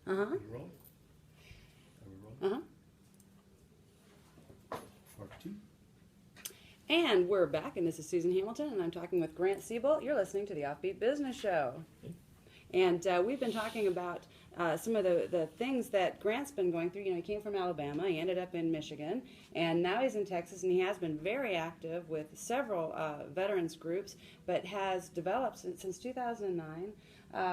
Uh-huh. Are we rolling? Are we rolling? Uh-huh. Part two. And we're back, and this is Susan Hamilton, and I'm talking with Grant Seabolt. You're listening to the Offbeat Business Show. Okay. And we've been talking about some of the things that Grant's been going through. You know, he came from Alabama, he ended up in Michigan, and now he's in Texas, and he has been very active with several veterans groups, but has developed since 2009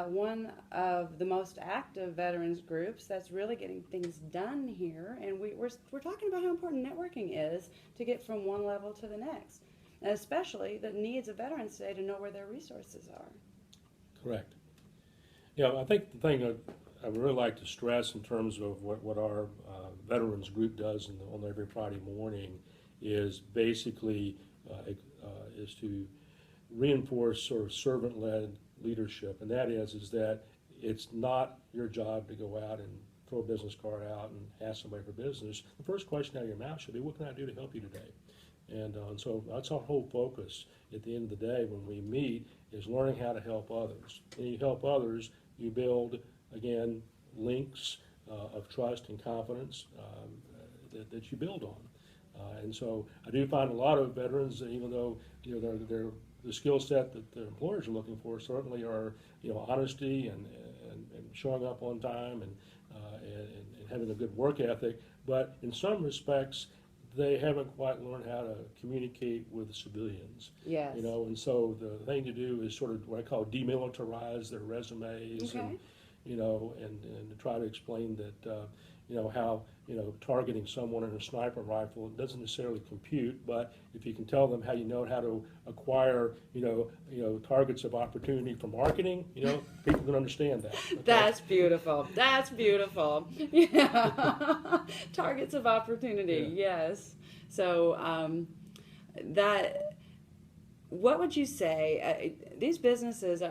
one of the most active veterans groups that's really getting things done here. And we're talking about how important networking is to get from one level to the next, and especially the needs of veterans today to know where their resources are. Correct. Yeah, I think the thing I would really like to stress in terms of what our veterans group does on every Friday morning is basically is to reinforce sort of servant-led leadership, and that is that it's not your job to go out and throw a business card out and ask somebody for business. The first question out of your mouth should be, what can I do to help you today? And so that's our whole focus at the end of the day when we meet, is learning how to help others. When you help others, you build, again, links of trust and confidence that you build on. And so I do find a lot of veterans, even though they're the skill set that the employers are looking for certainly are honesty and showing up on time and having a good work ethic, but in some respects they haven't quite learned how to communicate with civilians. Yes. And so the thing to do is sort of what I call demilitarize their resumes. Okay. And to try to explain that how targeting someone in a sniper rifle doesn't necessarily compute, but if you can tell them how to acquire targets of opportunity for marketing, people can understand that. Okay? That's beautiful. That's beautiful. Yeah. Targets of opportunity. Yeah. Yes. So what would you say? These businesses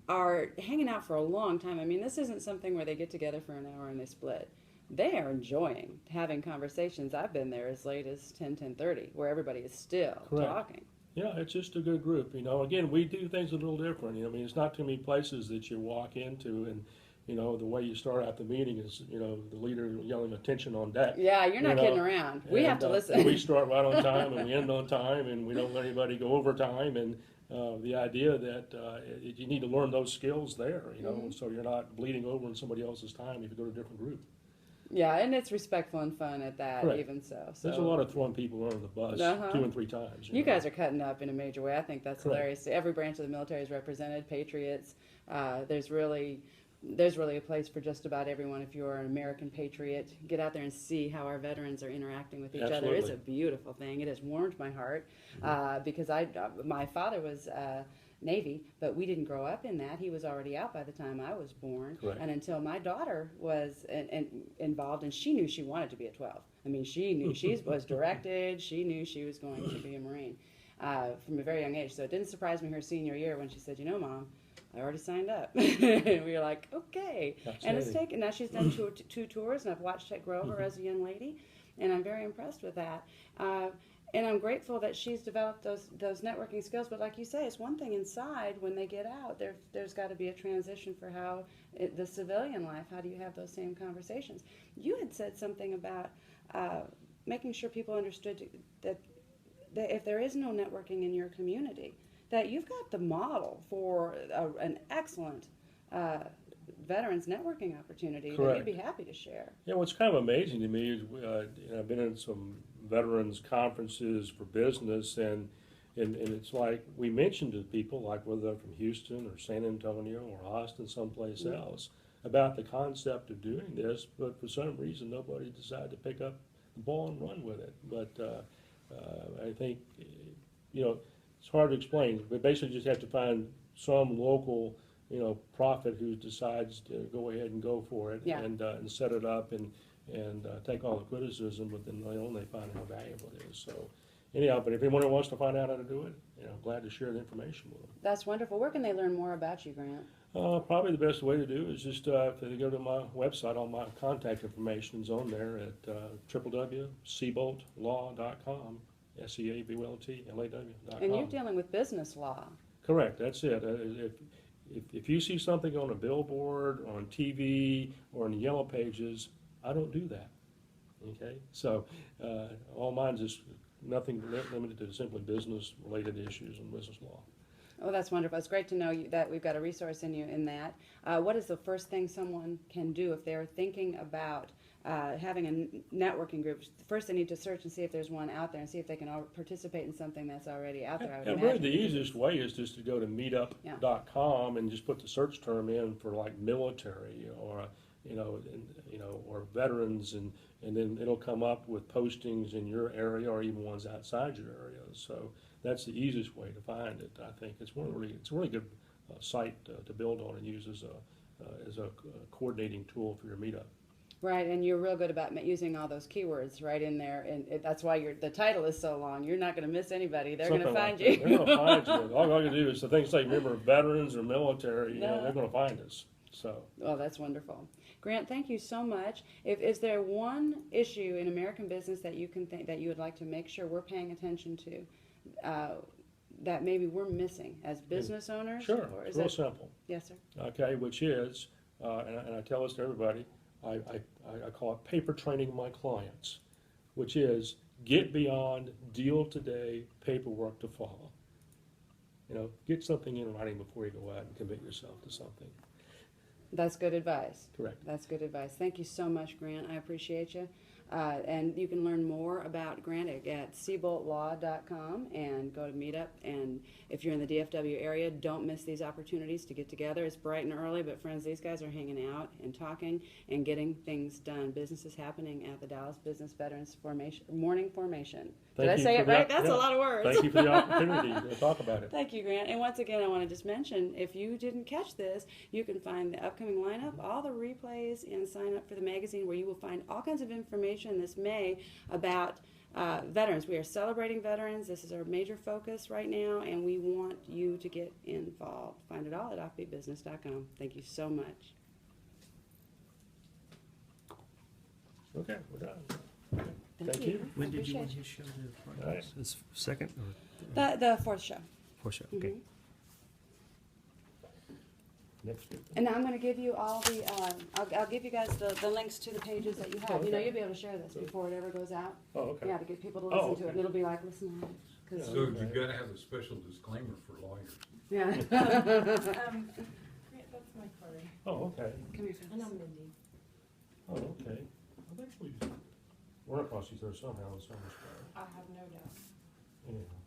are hanging out for a long time. I mean, this isn't something where they get together for an hour and they split. They are enjoying having conversations. I've been there as late as 10:30, where everybody is still Correct. talking. Yeah, it's just a good group. Again, we do things a little different. I mean, it's not too many places that you walk into and the way you start out the meeting is, the leader yelling attention on deck. Yeah, you're not kidding around. We have to listen. We start right on time and we end on time, and we don't let anybody go over time. And the idea that you need to learn those skills there, Mm-hmm. so you're not bleeding over in somebody else's time if you go to a different group. Yeah, and it's respectful and fun at that, Correct. even so. There's a lot of throwing people under the bus Uh-huh. 2 and 3 times. You guys are cutting up in a major way. I think that's Correct. hilarious. Every branch of the military is represented. Patriots. There's really a place for just about everyone. If you're an American patriot, get out there and see how our veterans are interacting with each other. Absolutely. It's a beautiful thing. It has warmed my heart because my father was Navy, but we didn't grow up in that. He was already out by the time I was born. Correct. And until my daughter was involved, and she knew she wanted to be a 12. I mean, she knew she was directed. She knew she was going to be a Marine from a very young age. So it didn't surprise me her senior year when she said, Mom, I already signed up. We were like, okay. Absolutely. And it's taken, now she's done two tours, and I've watched it grow her as a young lady, and I'm very impressed with that. And I'm grateful that she's developed those networking skills. But like you say, it's one thing inside. When they get out, there's got to be a transition for how the civilian life. How do you have those same conversations? You had said something about making sure people understood that if there is no networking in your community, that you've got the model for an excellent veterans networking opportunity Correct. that you'd be happy to share. Yeah, what's kind of amazing to me is I've been in some veterans conferences for business, and it's like we mentioned to people, like whether they're from Houston or San Antonio or Austin, someplace Mm-hmm. else, about the concept of doing this, but for some reason nobody decided to pick up the ball and run with it. But I think, it's hard to explain, but basically just have to find some local prophet who decides to go ahead and go for it. Yeah. And set it up and take all the criticism, but then they find how valuable it is. So anyhow, but if anyone wants to find out how to do it, glad to share the information with them. That's wonderful. Where can they learn more about you, Grant? Probably the best way to do is just if they go to my website, all my contact information is on there at www.seaboltlaw.com, SEABOLTLAW.com. And you're dealing with business law. Correct, that's it. if you see something on a billboard, on TV, or in the yellow pages, I don't do that. Okay, so all mine's just nothing limited to simply business-related issues and business law. Oh, that's wonderful. It's great to know that we've got a resource in you in that. What is the first thing someone can do if they're thinking about having a networking group? First, they need to search and see if there's one out there and see if they can participate in something that's already out there. I would And really, imagine. the easiest way is just to go to meetup.com and just put the search term in for like military or or veterans, and then it'll come up with postings in your area or even ones outside your area. So that's the easiest way to find it. I think it's a really good site to build on and use as a coordinating tool for your meetup. Right, and you're real good about using all those keywords right in there, and that's why the title is so long. You're not going to miss anybody. They're going to find you. They're going to find you. All I can do is the things like remember veterans or military. They're going to find us. So. Oh, that's wonderful, Grant. Thank you so much. Is there one issue in American business that you can think that you would like to make sure we're paying attention to, that maybe we're missing as business owners? Sure, it's real simple. Yes, sir. Okay, which is, and I tell this to everybody, I call it paper training my clients, which is get beyond deal today, paperwork to follow. Get something in writing before you go out and commit yourself to something. That's good advice. Correct. That's good advice. Thank you so much, Grant. I appreciate you. And you can learn more about Grant at seaboltlaw.com and go to Meetup. And if you're in the DFW area, don't miss these opportunities to get together. It's bright and early, but friends, these guys are hanging out and talking and getting things done. Business is happening at the Dallas Business Veterans Morning Formation. Did I say it right? That's a lot of words. Thank you for the opportunity to talk about it. Thank you, Grant. And once again, I want to just mention, if you didn't catch this, you can find the upcoming lineup, all the replays, and sign up for the magazine where you will find all kinds of information this May about veterans. We are celebrating veterans. This is our major focus right now, and we want you to get involved. Find it all at offbeatbusiness.com. Thank you so much. Okay, we're done. Thank you. When did you Appreciate want you. his show to All right. This second or The fourth show. fourth show? Okay. Mhm. Next week. And I'm going to give you all the, I'll give you guys the links to the pages that you have. Oh, You know, okay. you'll be able to share this before it ever goes out. Oh, okay. Yeah, to get people to Oh, listen to it. okay. And it'll be like, listen to it. 'Cause- So you've got to have a special disclaimer for lawyers. yeah. Grant, that's my card. Oh, okay. Come here, And Phyllis. I'm Mindy. Oh, okay. I think we run across each other somehow in some respect. I have no doubt. Anyhow.